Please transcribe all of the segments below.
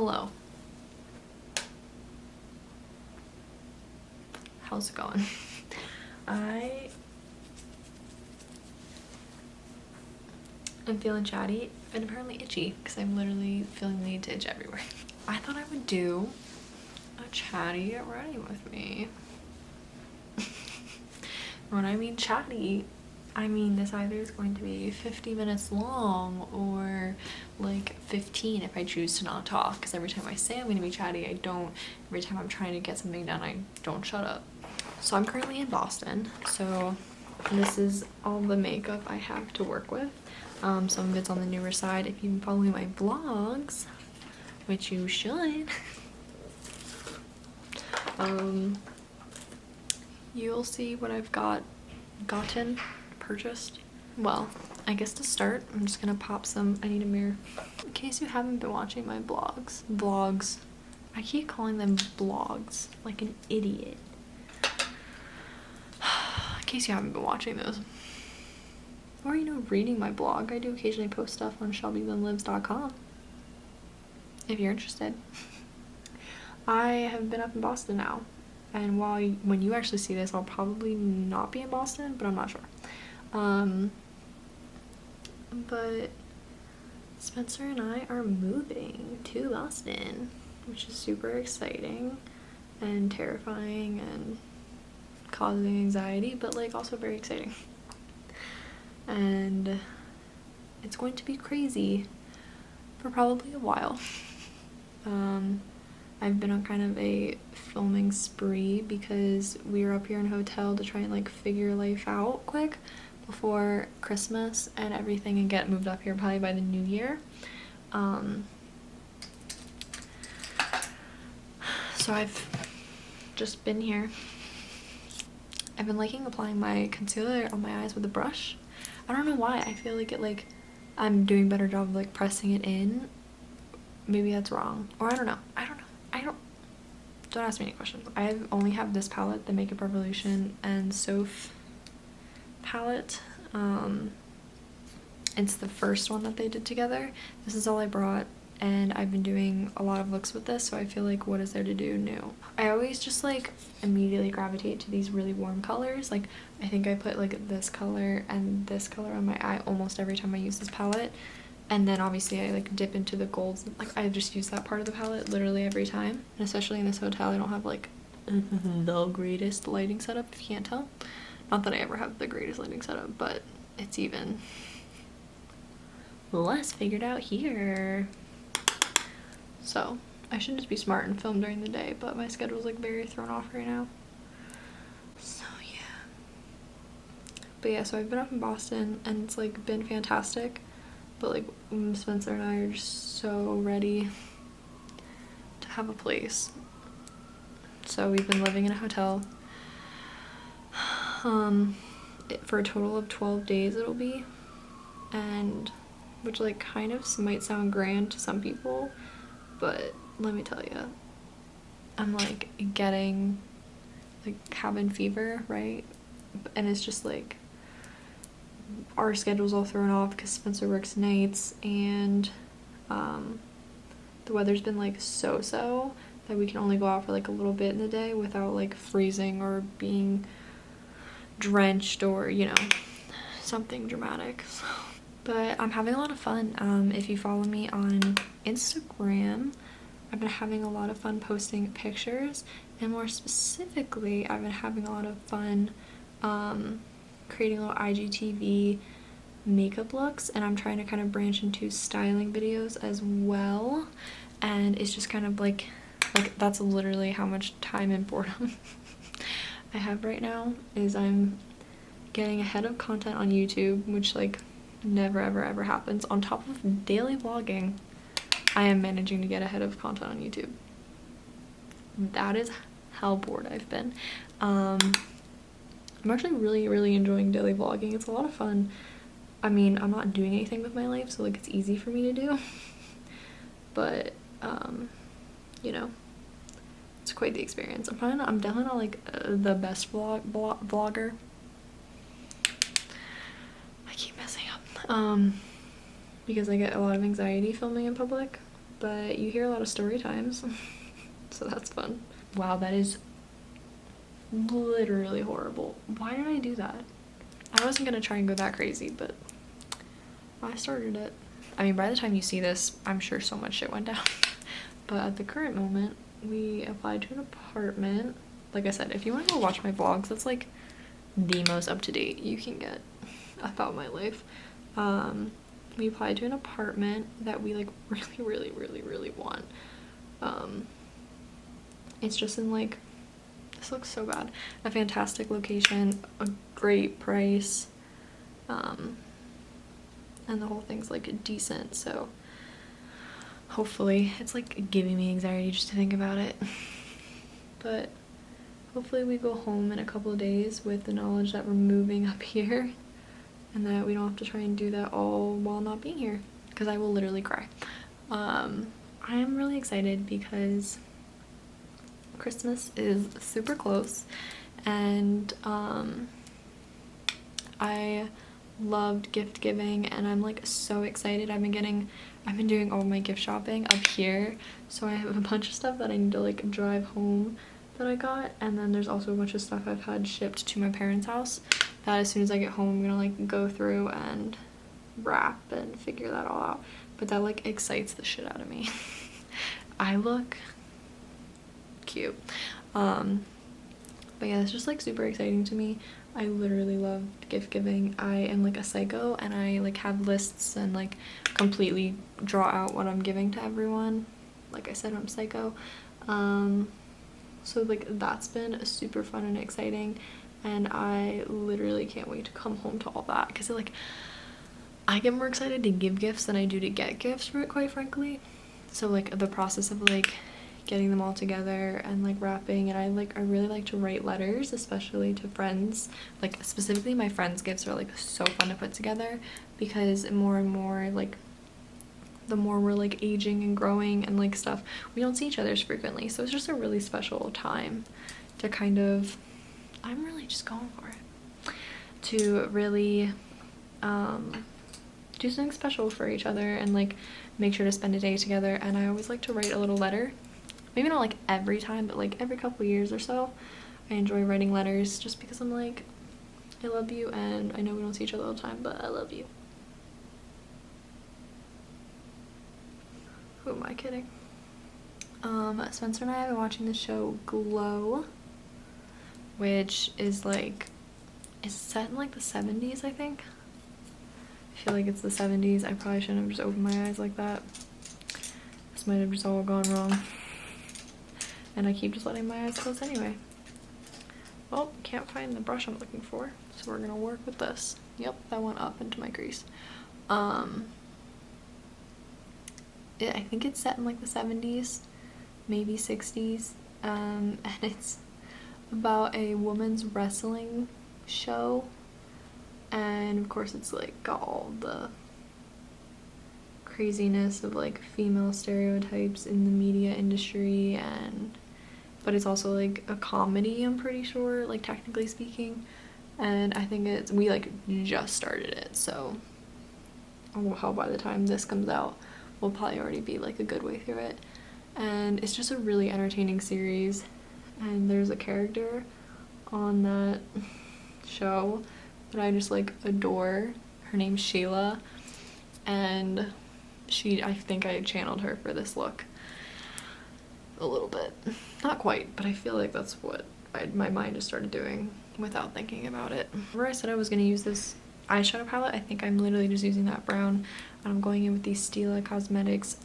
Hello. How's it going? I am feeling chatty and apparently itchy because I'm literally feeling the need to itch everywhere. I thought I would do a chatty get ready with me. When I mean chatty, I mean this either is going to be 50 minutes long or like 15 if I choose to not talk, because every time I say I'm going to be chatty, I don't. Every time I'm trying to get something done, I don't shut up. So I'm currently in Boston, so this is all the makeup I have to work with. Some of it's on the newer side. If you've been following my vlogs, which you should, you'll see what I've purchased. Well, I guess to start, I'm just gonna pop some. I need a mirror. In case you haven't been watching my vlogs, I keep calling them blogs like an idiot. In case you haven't been watching those, or reading my blog, I do occasionally post stuff on shelbythenlives.com if you're interested. I have been up in Boston now, and when you actually see this, I'll probably not be in Boston, but I'm not sure. But Spencer and I are moving to Boston, which is super exciting and terrifying and causing anxiety, but like also very exciting. And it's going to be crazy for probably a while. I've been on kind of a filming spree because we were up here in a hotel to try and like figure life out quick before Christmas and everything, and get moved up here probably by the new year. So I've just been here. I've been liking applying my concealer on my eyes with a brush. I don't know why. I feel like I'm doing a better job of like pressing it in. Maybe that's wrong, or I don't know. Don't ask me any questions. I only have this palette, the Makeup Revolution and Soph palette. It's the first one that they did together. This is all I brought, and I've been doing a lot of looks with this, so I feel like what is there to do new? I always just like immediately gravitate to these really warm colors. Like I think I put like this color and this color on my eye almost every time I use this palette. And then obviously I like dip into the golds. Like I just use that part of the palette literally every time. And especially in this hotel, I don't have like the greatest lighting setup, if you can't tell. Not that I ever have the greatest lighting setup, but it's even less figured out here. So I should just be smart and film during the day, but my schedule's like very thrown off right now. So yeah. But yeah, so I've been up in Boston and it's like been fantastic. But like Spencer and I are just so ready to have a place. So we've been living in a hotel for a total of 12 days it'll be, and which like kind of might sound grand to some people, but let me tell you, I'm like getting like cabin fever, right? And it's just like our schedule's all thrown off because Spencer works nights, and the weather's been like so that we can only go out for like a little bit in the day without like freezing or being drenched or something dramatic. But I'm having a lot of fun. If you follow me on Instagram, I've been having a lot of fun posting pictures, and more specifically I've been having a lot of fun creating little IGTV makeup looks, and I'm trying to kind of branch into styling videos as well. And it's just kind of like that's literally how much time and boredom I have right now, is I'm getting ahead of content on YouTube, which like never ever happens. On top of daily vlogging, I am managing to get ahead of content on YouTube. That is how bored I've been. I'm actually really enjoying daily vlogging. It's a lot of fun. I mean, I'm not doing anything with my life, so like it's easy for me to do. But it's quite the experience. I'm definitely not like the best vlogger. I keep messing up because I get a lot of anxiety filming in public. but you hear a lot of story times, so that's fun. Wow, that is literally horrible. Why did I do that? I wasn't gonna try and go that crazy, but I started it. I mean, by the time you see this, I'm sure so much shit went down. But at the current moment, we applied to an apartment. Like I said, if you want to go watch my vlogs, that's like the most up-to-date you can get about my life. We applied to an apartment that we like really want. It's just in like, this looks so bad, a fantastic location, a great price, and the whole thing's like decent, so hopefully, it's like giving me anxiety just to think about it. But hopefully we go home in a couple of days with the knowledge that we're moving up here and that we don't have to try and do that all while not being here, because I will literally cry. I am really excited because Christmas is super close, and I loved gift giving, and I'm like so excited. I've been doing all my gift shopping up here, so I have a bunch of stuff that I need to like drive home that I got, and then there's also a bunch of stuff I've had shipped to my parents' house that as soon as I get home I'm gonna like go through and wrap and figure that all out. But that like excites the shit out of me. I look cute. But yeah, it's just like super exciting to me. I literally love gift giving. I am like a psycho, and I like have lists and like completely draw out what I'm giving to everyone. Like I said, I'm psycho. So like that's been super fun and exciting, and I literally can't wait to come home to all that, because like I get more excited to give gifts than I do to get gifts, for it, quite frankly. So like the process of like getting them all together and like wrapping, and I really like to write letters, especially to friends. Like specifically my friends' gifts are like so fun to put together, because more and more like the more we're like aging and growing and like stuff, we don't see each other as frequently, so it's just a really special time to kind of, I'm really just going for it, to really do something special for each other and like make sure to spend a day together. And I always like to write a little letter, maybe not like every time, but like every couple years or so. I enjoy writing letters just because I'm like, I love you, and I know we don't see each other all the time, but I love you. Who am I kidding? Spencer and I have been watching the show Glow, which is like, it's set in like the 70s, I think. I feel like it's the 70s. I probably shouldn't have just opened my eyes like that. This might have just all gone wrong. And I keep just letting my eyes close anyway. Well, can't find the brush I'm looking for, so we're gonna work with this. Yep, that went up into my crease. I think it's set in like the 70s, maybe 60s, and it's about a women's wrestling show, and of course it's like got all the craziness of like female stereotypes in the media industry, but it's also like a comedy, I'm pretty sure, like technically speaking. And I think we like just started it, so how by the time this comes out we'll probably already be like a good way through it. And it's just a really entertaining series, and there's a character on that show that I just like adore. Her name's Sheila, and I think I channeled her for this look a little bit. Not quite, but I feel like that's what my mind just started doing without thinking about it. Remember I said I was going to use this eyeshadow palette? I think I'm literally just using that brown, and I'm going in with the Stila Cosmetics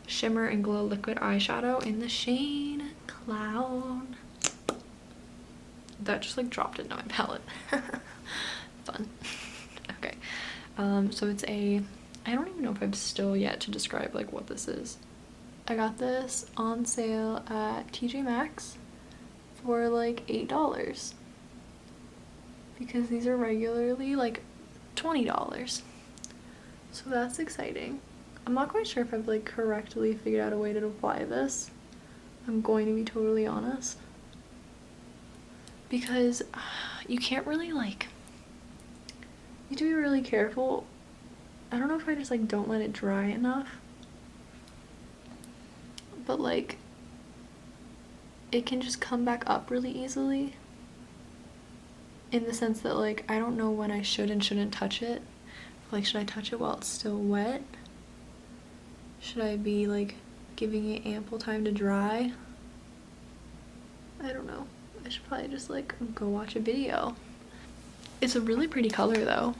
Shimmer and Glow Liquid Eyeshadow in the shade Cloud. That just like dropped into my palette. Fun. Okay. So it's I don't even know if I've still yet to describe like what this is. I got this on sale at TJ Maxx for like $8, because these are regularly like $20. So that's exciting. I'm not quite sure if I've like correctly figured out a way to apply this. I'm going to be totally honest, because you can't really like, you have to be really careful. I don't know if I just like don't let it dry enough, but like it can just come back up really easily, in the sense that like I don't know when I should and shouldn't touch it. Like, should I touch it while it's still wet? Should I be like giving it ample time to dry? I don't know. I should probably just like go watch a video. It's a really pretty color though.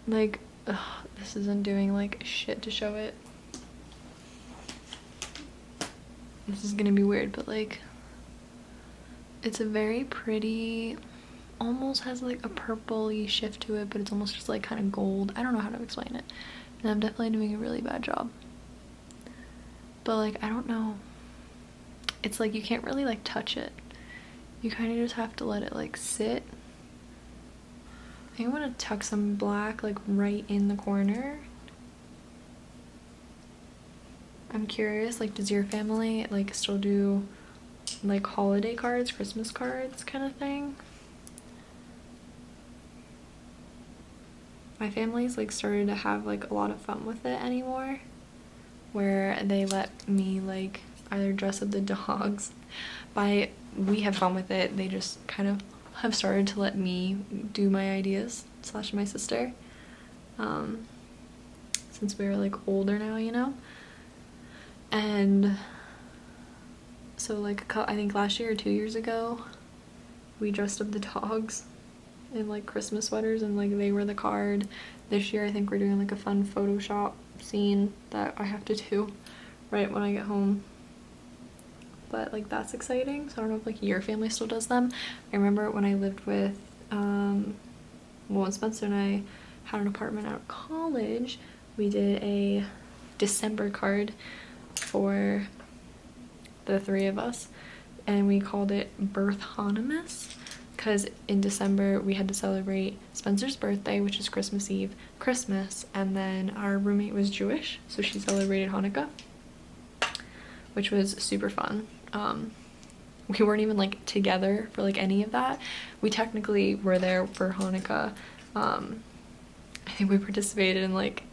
Like, ugh, this isn't doing like shit to show it. This is gonna be weird, but like, it's a very pretty, almost has like a purpley shift to it, but it's almost just like kind of gold. I don't know how to explain it, and I'm definitely doing a really bad job. But like, I don't know. It's like you can't really like touch it. You kind of just have to let it like sit. I think I'm gonna tuck some black like right in the corner. I'm curious, like, does your family like still do like holiday cards, Christmas cards kind of thing? My family's like started to have like a lot of fun with it anymore, where they let me like either dress up the dogs. By we have fun with it, they just kind of have started to let me do my ideas / my sister, since we're like older now, you know. And so like I think last year or 2 years ago we dressed up the dogs in like Christmas sweaters, and like they were the card. This year I think we're doing like a fun Photoshop scene that I have to do right when I get home, but like that's exciting. So I don't know if like your family still does them. I remember when I lived with when Spencer and I had an apartment out of college, we did a December card for the 3 of us, and we called it Birth-honimus, because in December we had to celebrate Spencer's birthday, which is Christmas Eve, Christmas, and then our roommate was Jewish, so she celebrated Hanukkah, which was super fun. We weren't even like together for like any of that. We technically were there for Hanukkah. I think we participated in like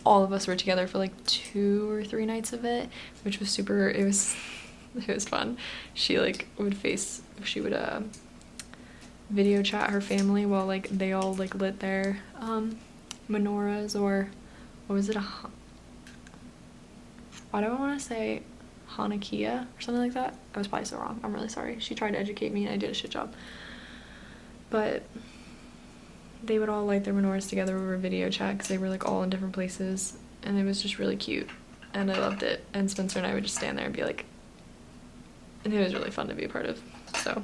all of us were together for like 2 or 3 nights of it, which was super, it was fun. She like she would video chat her family while like they all like lit their menorahs, or what was it, why do I want to say Hanukkah or something like that? I was probably so wrong. I'm really sorry. She tried to educate me and I did a shit job. But they would all light their menorahs together over video chat because they were like all in different places, and it was just really cute and I loved it. And Spencer and I would just stand there and be like, and it was really fun to be a part of. So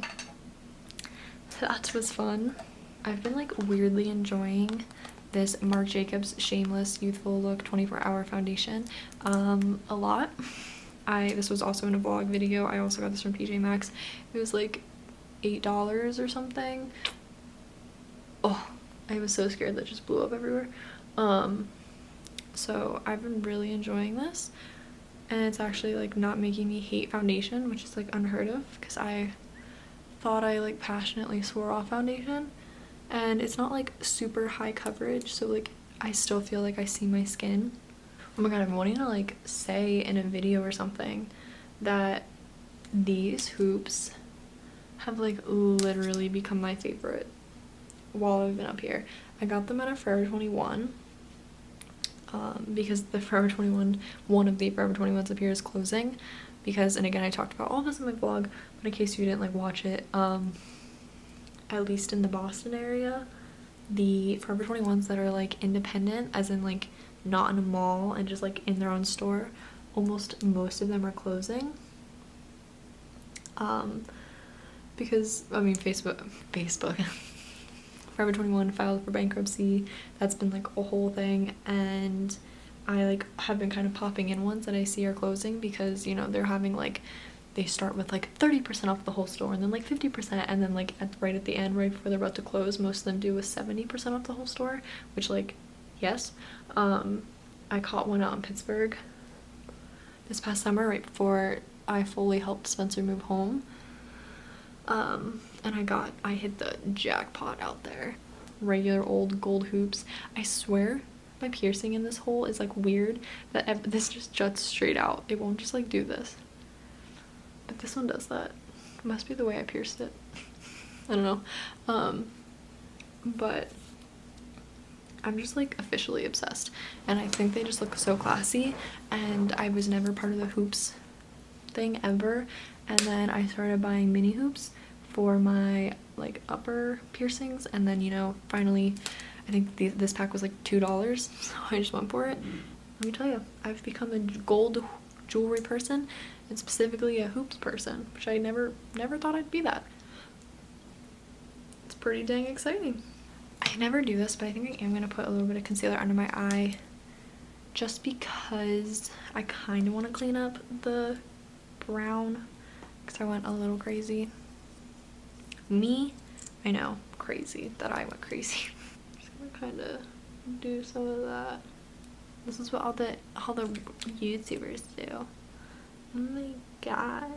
that was fun. I've been like weirdly enjoying this Marc Jacobs Shameless Youthful Look 24-hour foundation a lot. This was also in a vlog video. I also got this from PJ Maxx. It was like $8 or something. Oh, I was so scared that it just blew up everywhere. So I've been really enjoying this, and it's actually like not making me hate foundation, which is like unheard of, because I thought I like passionately swore off foundation, and it's not like super high coverage, so like I still feel like I see my skin. Oh my god, I'm wanting to like say in a video or something that these hoops have like literally become my favorite while I've been up here. I got them at a Forever 21 because the Forever 21, one of the Forever 21s up here is closing, because, and again I talked about all this in my vlog, but in case you didn't like watch it, at least in the Boston area, the Forever 21s that are like independent, as in like not in a mall and just like in their own store, most of them are closing, because I mean Facebook Forever 21 filed for bankruptcy. That's been like a whole thing, and I like have been kind of popping in ones that I see are closing, because you know they're having like, they start with like 30% off the whole store, and then like 50%, and then like right at the end, right before they're about to close, most of them do with 70% off the whole store, which like, yes. I caught one out in Pittsburgh this past summer right before I fully helped Spencer move home, and I hit the jackpot out there. regular old gold hoops. I swear my piercing in this hole is like weird that this just juts straight out. It won't just like do this, but this one does that. It must be the way I pierced it. I don't know. But I'm just like officially obsessed, and I think they just look so classy, and I was never part of the hoops thing ever, and then I started buying mini hoops for my like upper piercings, and then, you know, finally I think this pack was like $2, so I just went for it. Let me tell you, I've become a gold jewelry person, and specifically a hoops person, which I never thought I'd be that. It's pretty dang exciting. I never do this, but I think I am gonna put a little bit of concealer under my eye just because I kind of want to clean up the brown because I went a little crazy. I know, crazy that I went crazy. Just gonna kind of do some of that. This is what all the YouTubers do. Oh my god.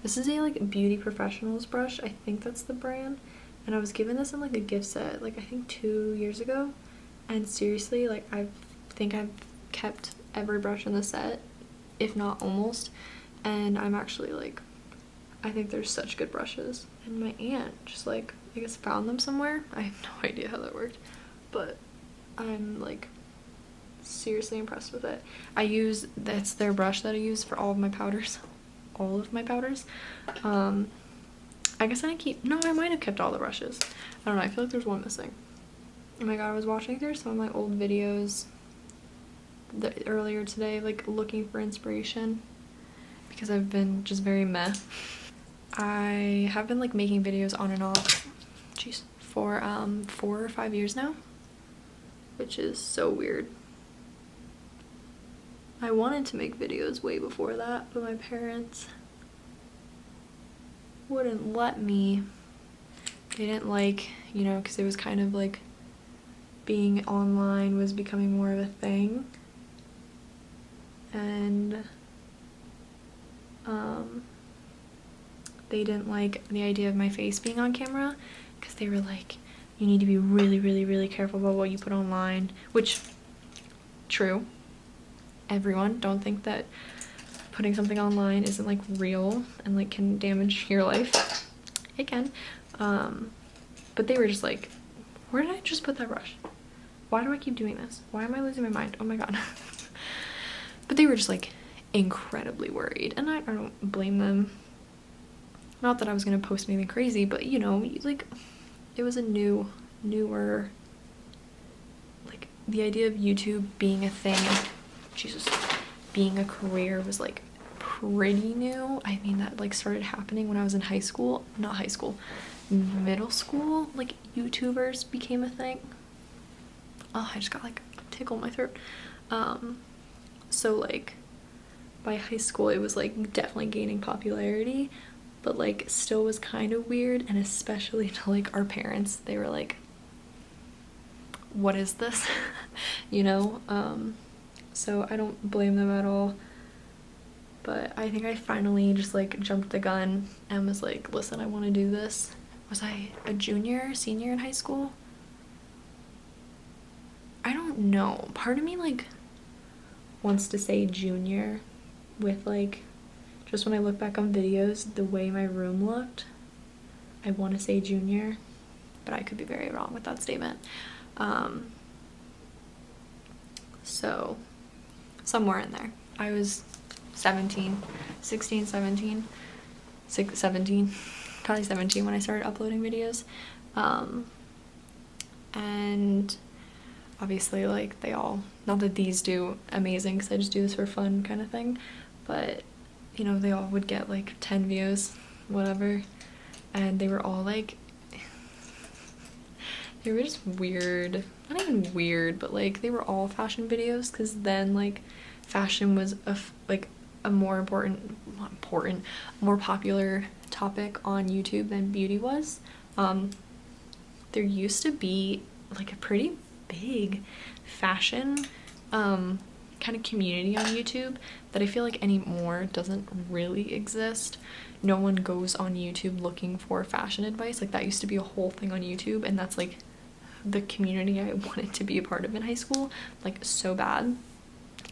This is a like Beauty Professionals brush. I think that's the brand. And I was given this in like a gift set, like I think 2 years ago. And seriously, like I think I've kept every brush in the set, if not almost. And I'm actually like, I think they're such good brushes. And my aunt just like, I guess found them somewhere. I have no idea how that worked. But I'm like seriously impressed with it. That's their brush that I use for all of my powders. All of my powders. I guess I didn't keep, no, I might have kept all the brushes. I don't know, I feel like there's one missing. Oh my god, I was watching through some of my old videos earlier today, like looking for inspiration because I've been just very meh. I have been like making videos on and off, jeez, for 4 or 5 years now, which is so weird. I wanted to make videos way before that, but my parents wouldn't let me. They didn't like, you know, because it was kind of like being online was becoming more of a thing, and they didn't like the idea of my face being on camera because they were like, you need to be really careful about what you put online, which, true. Everyone, don't think that putting something online isn't like real and like can damage your life. It can. But they were just like, where did I just put that brush? Why do I keep doing this? Why am I losing my mind? Oh my god. But they were just like incredibly worried, and I don't blame them. Not that I was gonna post anything crazy, but you know, like it was a newer, like the idea of YouTube being a thing, Jesus, being a career was like pretty new. I mean, that like started happening when I was in high school, not high school, middle school, like YouTubers became a thing. Oh, I just got like a tickle in my throat. So like by high school it was like definitely gaining popularity, but like still was kind of weird, and especially to like our parents, they were like, what is this? You know? So I don't blame them at all. But I think I finally just like jumped the gun and was like, listen, I want to do this. Was I a senior in high school? I don't know. Part of me like wants to say junior with like, just when I look back on videos, the way my room looked, I want to say junior, but I could be very wrong with that statement. So somewhere in there. I was 17, probably 17 when I started uploading videos. And obviously like they all, not that these do amazing because I just do this for fun kind of thing, but you know, they all would get like 10 views, whatever, and they were all like, they were just weird. Not even weird, but like they were all fashion videos, because then like fashion was a more more popular topic on YouTube than beauty was. There used to be like a pretty big fashion kind of community on YouTube that I feel like anymore doesn't really exist. no one goes on YouTube looking for fashion advice. Like that used to be a whole thing on YouTube, and that's like the community I wanted to be a part of in high school, like so bad.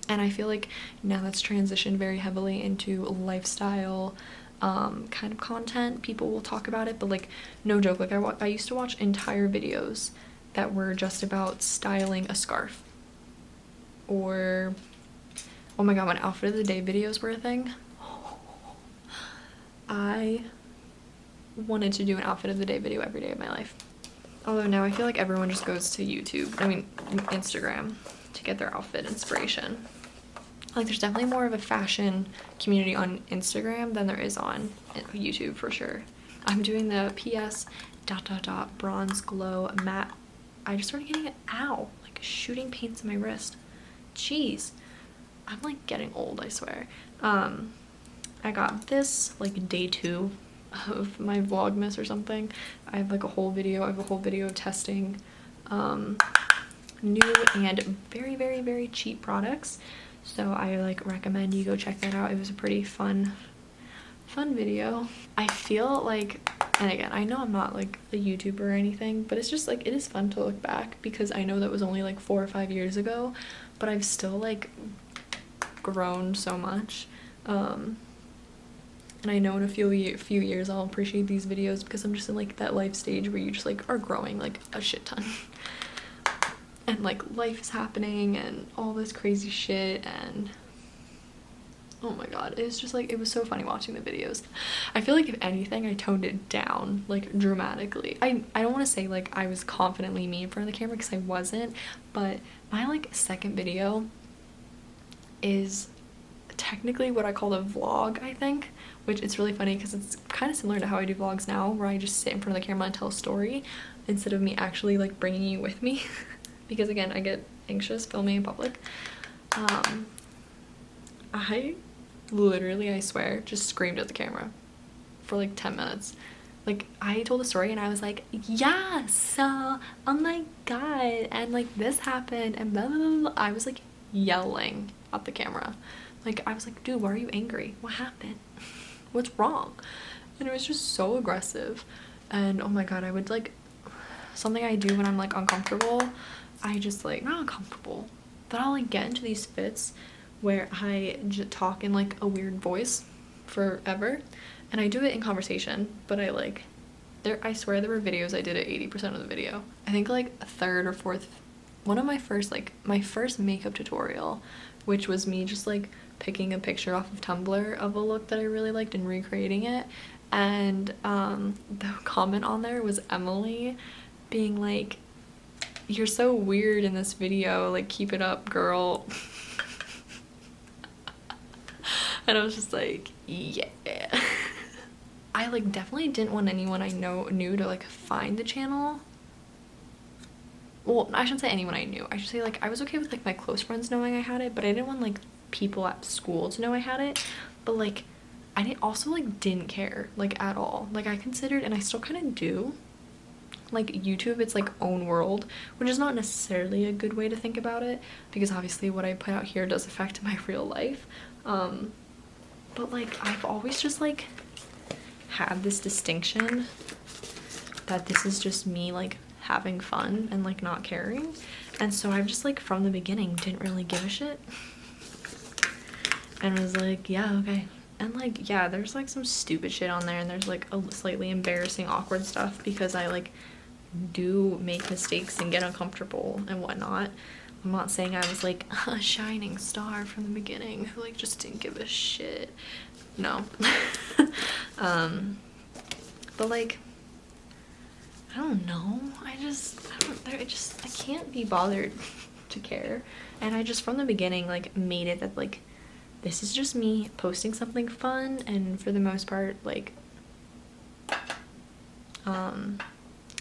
And I feel like now that's transitioned very heavily into lifestyle kind of content. People will talk about it, but like no joke, like I used to watch entire videos that were just about styling a scarf, or oh my god, when outfit of the day videos were a thing, I wanted to do an outfit of the day video every day of my life. Although now I feel like everyone just goes to YouTube, I mean Instagram, to get their outfit inspiration. Like there's definitely more of a fashion community on Instagram than there is on YouTube for sure. I'm doing the PS ... bronze glow matte. I just started getting it, ow, like shooting pains in my wrist. Jeez, I'm like getting old, I swear. I got this like day 2 of my Vlogmas or something. I have like a whole video, of testing new and very, very, very cheap products. So I like recommend you go check that out. It was a pretty fun video. I feel like, and again, I know I'm not like a YouTuber or anything, but it's just like, it is fun to look back because I know that was only like 4 or 5 years ago, but I've still like grown so much. And I know in a few years I'll appreciate these videos because I'm just in like that life stage where you just like are growing like a shit ton. And like life is happening and all this crazy shit, and oh my god, it's just like, it was so funny watching the videos. I feel like if anything I toned it down like dramatically. I don't want to say like I was confidently me in front of the camera because I wasn't, but my like second video is technically what I call a vlog, I think, which it's really funny because it's kind of similar to how I do vlogs now, where I just sit in front of the camera and tell a story instead of me actually like bringing you with me. Because again, I get anxious filming in public. I literally, I swear, just screamed at the camera for like 10 minutes. Like I told a story and I was like, yeah, so oh my god, and like this happened and blah blah blah, blah. I was like yelling at the camera. Like I was like, dude, why are you angry? What happened? What's wrong? And it was just so aggressive. And oh my god, I would like, something I do when I'm like uncomfortable, I just like, not uncomfortable, but I'll like get into these fits where I just talk in like a weird voice forever, and I do it in conversation, but I like, I swear there were videos I did it 80% of the video. I think like a third or fourth, one of my first makeup tutorial, which was me just like picking a picture off of Tumblr of a look that I really liked and recreating it, and the comment on there was Emily being like, you're so weird in this video, like keep it up, girl. And I was just like, yeah. I like definitely didn't want anyone I knew to like find the channel. Well, I shouldn't say anyone I knew. I should say like I was okay with like my close friends knowing I had it, but I didn't want like people at school to know I had it. But like I didn't care like at all. Like I considered, and I still kind of do, like YouTube, it's like own world, which is not necessarily a good way to think about it because obviously what I put out here does affect my real life. But like I've always just like had this distinction that this is just me like having fun and like not caring, and so I've just like from the beginning didn't really give a shit and was like, yeah, okay. And like, yeah, there's like some stupid shit on there, and there's like a slightly embarrassing awkward stuff because I like do make mistakes and get uncomfortable and whatnot. I'm not saying I was like a shining star from the beginning who like just didn't give a shit. No. But like, I don't know. I can't be bothered to care. And I just from the beginning like made it that like this is just me posting something fun, and for the most part like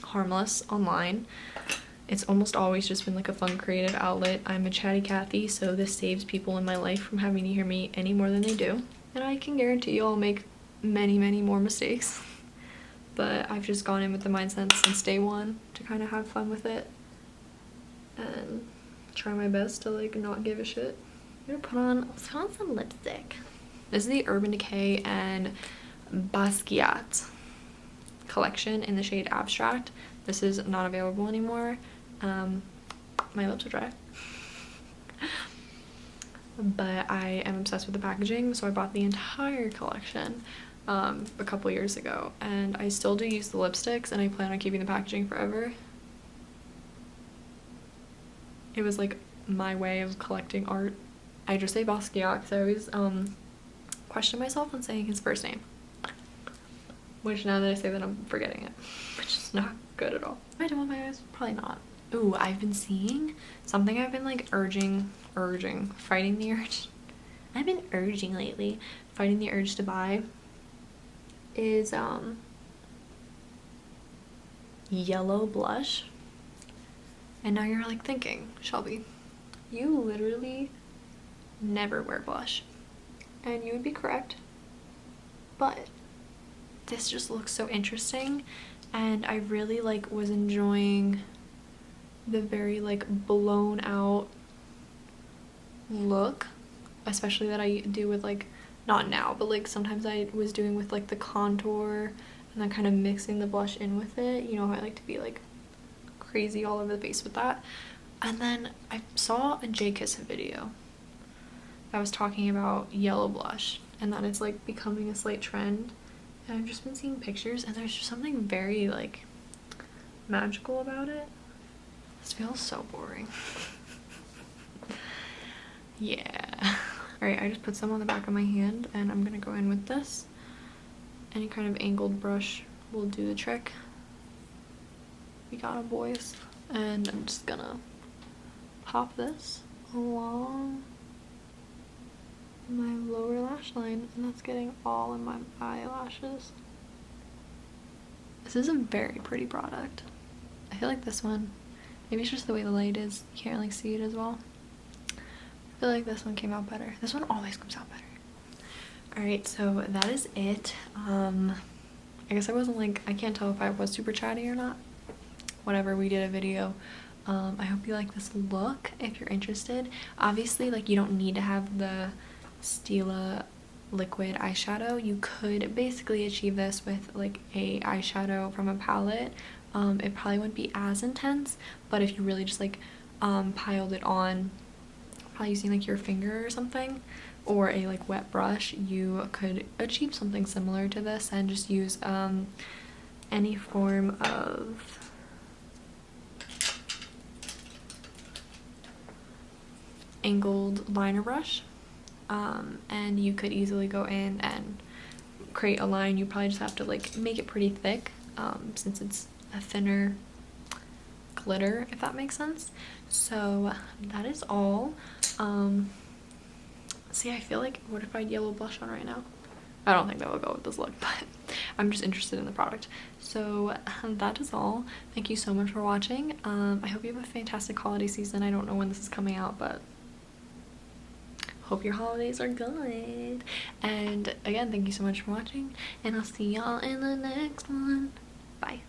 harmless online. It's almost always just been like a fun creative outlet. I'm a chatty Cathy, so this saves people in my life from having to hear me any more than they do. And I can guarantee you I'll make many, many more mistakes. But I've just gone in with the mindset since day one to kind of have fun with it and try my best to like not give a shit. I'm gonna put on some lipstick. This is the Urban Decay and Basquiat collection in the shade Abstract. This is not available anymore. My lips are dry. But I am obsessed with the packaging, so I bought the entire collection a couple years ago, and I still do use the lipsticks, and I plan on keeping the packaging forever. It was like my way of collecting art. I just say Basquiat because I always question myself on saying his first name, which now that I say that I'm forgetting it, which is not good at all. Am I done with my eyes? Probably not. Ooh, I've been seeing something I've been like fighting the urge. I've been urging lately, fighting the urge to buy is yellow blush. And now you're like thinking, Shelby, you literally never wear blush. And you would be correct, but this just looks so interesting, and I really like was enjoying the very like blown out look, especially that I do with like, not now, but like sometimes I was doing with like the contour and then kind of mixing the blush in with it. You know how I like to be like crazy all over the face with that. And then I saw a J-Kiss video that was talking about yellow blush and that it's like becoming a slight trend, and I've just been seeing pictures and there's just something very like magical about it. This feels so boring. Yeah. Alright, I just put some on the back of my hand and I'm gonna go in with this. Any kind of angled brush will do the trick. We got it, boys. And I'm just gonna pop this along my lower lash line, and that's getting all in my eyelashes. This is a very pretty product. I feel like this one, maybe it's just the way the light is, you can't really see it as well. I feel like this one came out better. This one always comes out better. Alright, so that is it. I guess I wasn't like, I can't tell if I was super chatty or not. Whatever, we did a video. I hope you like this look if you're interested. Obviously, like, you don't need to have the Stila liquid eyeshadow. You could basically achieve this with like a eyeshadow from a palette. It probably wouldn't be as intense, but if you really just like piled it on, probably using like your finger or something, or a like wet brush, you could achieve something similar to this and just use any form of angled liner brush, and you could easily go in and create a line. You probably just have to like make it pretty thick, since it's a thinner glitter, if that makes sense. So that is all. See, I feel like, what if I had yellow blush on right now? I don't think that would go with this look, but I'm just interested in the product. So that is all. Thank you so much for watching. I hope you have a fantastic holiday season. I don't know when this is coming out, but hope your holidays are good. And again, thank you so much for watching, and I'll see y'all in the next one. Bye.